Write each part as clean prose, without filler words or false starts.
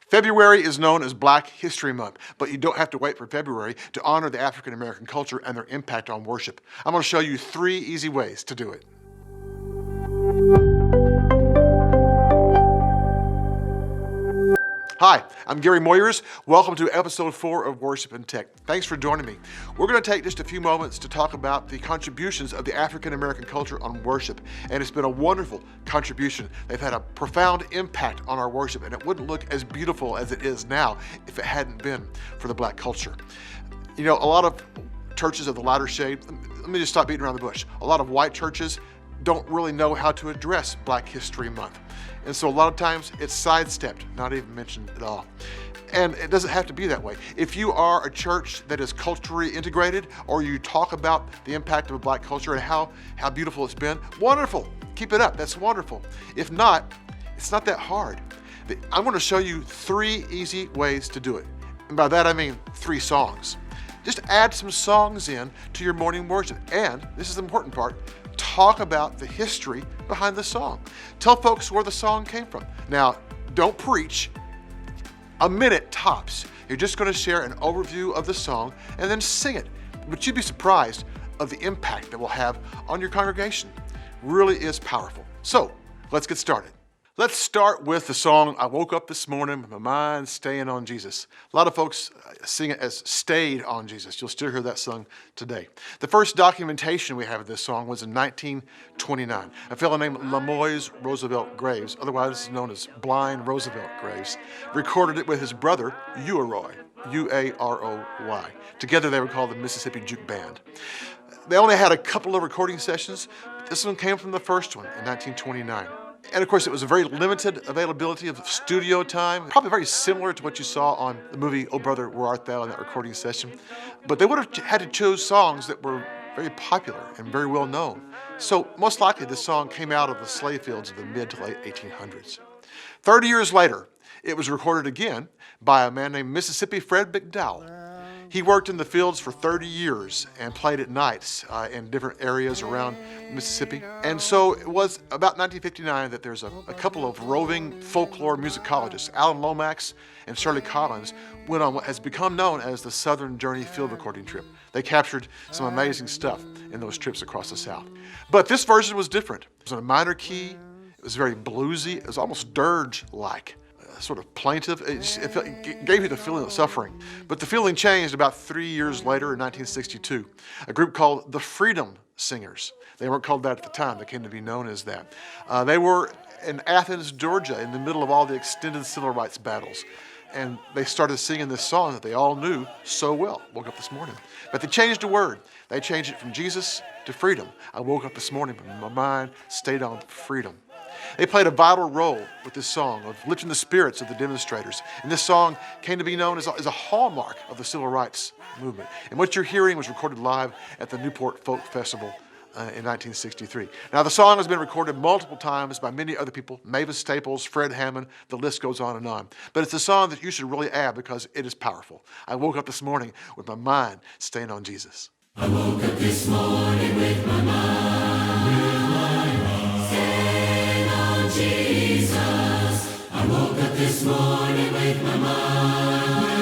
February is known as Black History Month, but you don't have to wait for February to honor the African American culture and their impact on worship. I'm going to show you 3 easy ways to do it. Hi, I'm Gary Moyers. Welcome to Episode 4 of Worship and Tech. Thanks for joining me. We're going to take just a few moments to talk about the contributions of the African American culture on worship. And it's been a wonderful contribution. They've had a profound impact on our worship, and it wouldn't look as beautiful as it is now if it hadn't been for the black culture. You know, a lot of churches of the lighter shade, let me just stop beating around the bush. A lot of white churches don't really know how to address Black History Month. And so a lot of times it's sidestepped, not even mentioned at all. And it doesn't have to be that way. If you are a church that is culturally integrated, or you talk about the impact of a black culture and how beautiful it's been, wonderful. Keep it up, that's wonderful. If not, it's not that hard. I'm going to show you 3 easy ways to do it. And by that I mean 3 songs. Just add some songs in to your morning worship. And this is the important part, talk about the history behind the song. Tell folks where the song came from. Now, don't preach. A minute tops. You're just going to share an overview of the song and then sing it. But you'd be surprised of the impact that will have on your congregation. Really is powerful. So, let's get started. Let's start with the song, I Woke Up This Morning with My Mind Staying on Jesus. A lot of folks sing it as Stayed on Jesus. You'll still hear that sung today. The first documentation we have of this song was in 1929. A fellow named Moyers Roosevelt Graves, otherwise known as Blind Roosevelt Graves, recorded it with his brother, Uaroy, U-A-R-O-Y. Together they were called the Mississippi Juke Band. They only had a couple of recording sessions, but this one came from the first one in 1929. And of course, it was a very limited availability of studio time, probably very similar to what you saw on the movie Oh Brother, Where Art Thou in that recording session. But they would have had to choose songs that were very popular and very well known. So most likely this song came out of the slave fields of the mid to late 1800s. 30 years later, it was recorded again by a man named Mississippi Fred McDowell. He worked in the fields for 30 years and played at nights in different areas around Mississippi. And so it was about 1959 that there's a couple of roving folklore musicologists, Alan Lomax and Shirley Collins, went on what has become known as the Southern Journey field recording trip. They captured some amazing stuff in those trips across the South. But this version was different. It was in a minor key. It was very bluesy. It was almost dirge-like. Sort of plaintive. It gave you the feeling of suffering. But the feeling changed about 3 years later in 1962. A group called the Freedom Singers. They weren't called that at the time. They came to be known as that. They were in Athens, Georgia, in the middle of all the extended civil rights battles. And they started singing this song that they all knew so well. Woke up this morning. But they changed a word. They changed it from Jesus to freedom. I woke up this morning, but my mind stayed on freedom. They played a vital role with this song of lifting the spirits of the demonstrators. And this song came to be known as a hallmark of the civil rights movement. And what you're hearing was recorded live at the Newport Folk Festival in 1963. Now, the song has been recorded multiple times by many other people, Mavis Staples, Fred Hammond, the list goes on and on. But it's a song that you should really add because it is powerful. I woke up this morning with my mind staying on Jesus. I woke up this morning with my mind staying on Jesus. I woke up this morning with my mind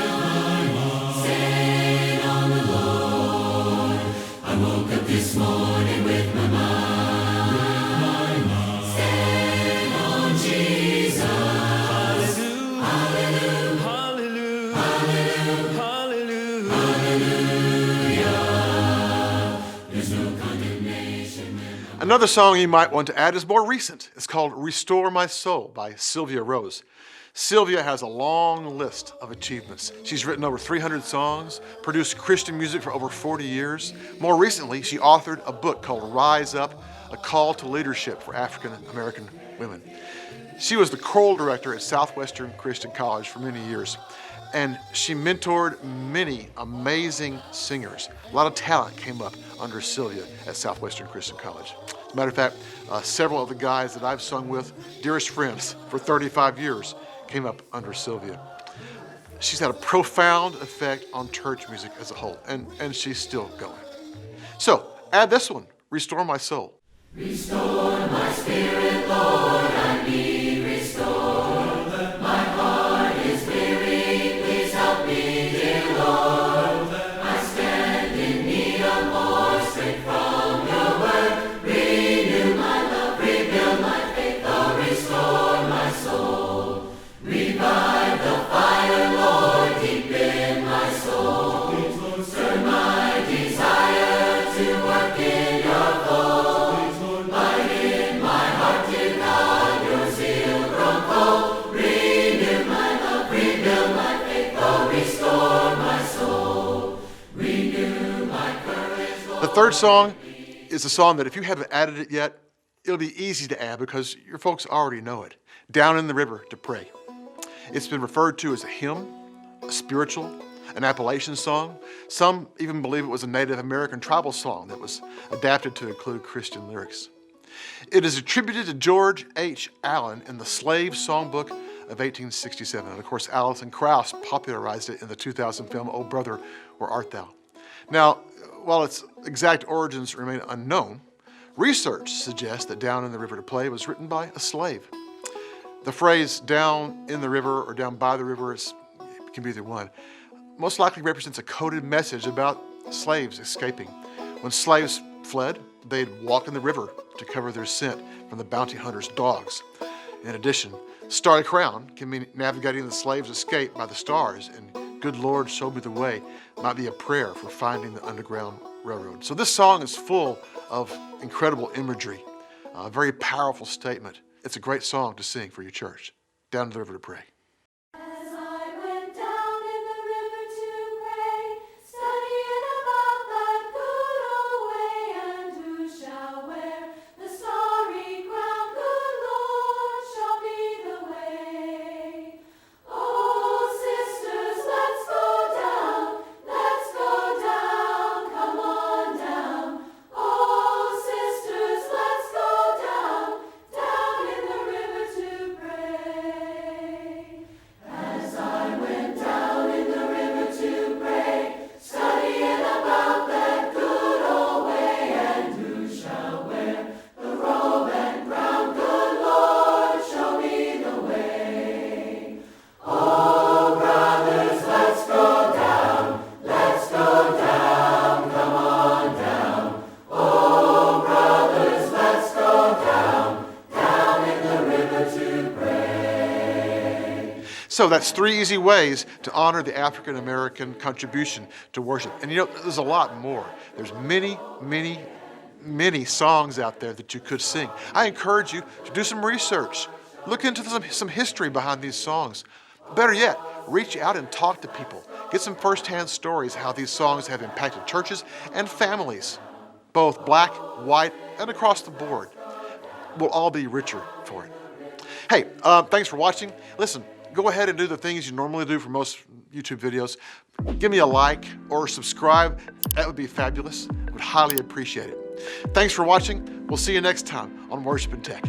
staying on the Lord. I woke up this morning with my mind staying on Jesus. Hallelujah, hallelujah, hallelujah, hallelujah, hallelujah. There's no condemnation. Another song you might want to add is more recent. It's called Restore My Soul by Sylvia Rose. Sylvia has a long list of achievements. She's written over 300 songs, produced Christian music for over 40 years. More recently, she authored a book called Rise Up, A Call to Leadership for African American Women. She was the choral director at Southwestern Christian College for many years, and she mentored many amazing singers. A lot of talent came up under Sylvia at Southwestern Christian College. As a matter of fact, several of the guys that I've sung with, dearest friends for 35 years, came up under Sylvia. She's had a profound effect on church music as a whole, and she's still going. So, add this one, Restore My Soul. Restore my spirit, Lord, I need restored. My heart is third song is a song that if you haven't added it yet, it'll be easy to add because your folks already know it. Down in the River to Pray. It's been referred to as a hymn, a spiritual, an Appalachian song. Some even believe it was a Native American tribal song that was adapted to include Christian lyrics. It is attributed to George H. Allen in the Slave Songbook of 1867. And of course, Alison Krauss popularized it in the 2000 film, Oh Brother, Where Art Thou? Now, while its exact origins remain unknown, research suggests that Down in the River to Play was written by a slave. The phrase down in the river or down by the river can be either one. Most likely represents a coded message about slaves escaping. When slaves fled, they'd walk in the river to cover their scent from the bounty hunters' dogs. In addition, Starry Crown can mean navigating the slaves' escape by the stars, and Good Lord, Show Me the Way might be a prayer for finding the Underground Railroad. So this song is full of incredible imagery, a very powerful statement. It's a great song to sing for your church. Down to the River to Pray. As I went down in the river to pray, studying about that good old way, and who shall wear the starry crown? Good Lord, show me the way. Oh, sisters, let's go down, come on down. Oh, sisters, let's go down in the river to pray. As I went down in the river to pray, studying about that good old way, and who shall wear the robe and crown? Good Lord, show me the way. Oh, brothers, let's go down, come on down. Oh, brothers, let's go down in the river to pray. So that's 3 easy ways to honor the African American contribution to worship. And you know, there's a lot more. There's many songs out there that you could sing. I encourage you to do some research. Look into some history behind these songs. Better yet, reach out and talk to people. Get some firsthand stories how these songs have impacted churches and families, both black, white, and across the board. We'll all be richer for it. Hey, thanks for watching. Listen, go ahead and do the things you normally do for most YouTube videos. Give me a like or subscribe. That would be fabulous. I would highly appreciate it. Thanks for watching. We'll see you next time on Worship and Tech.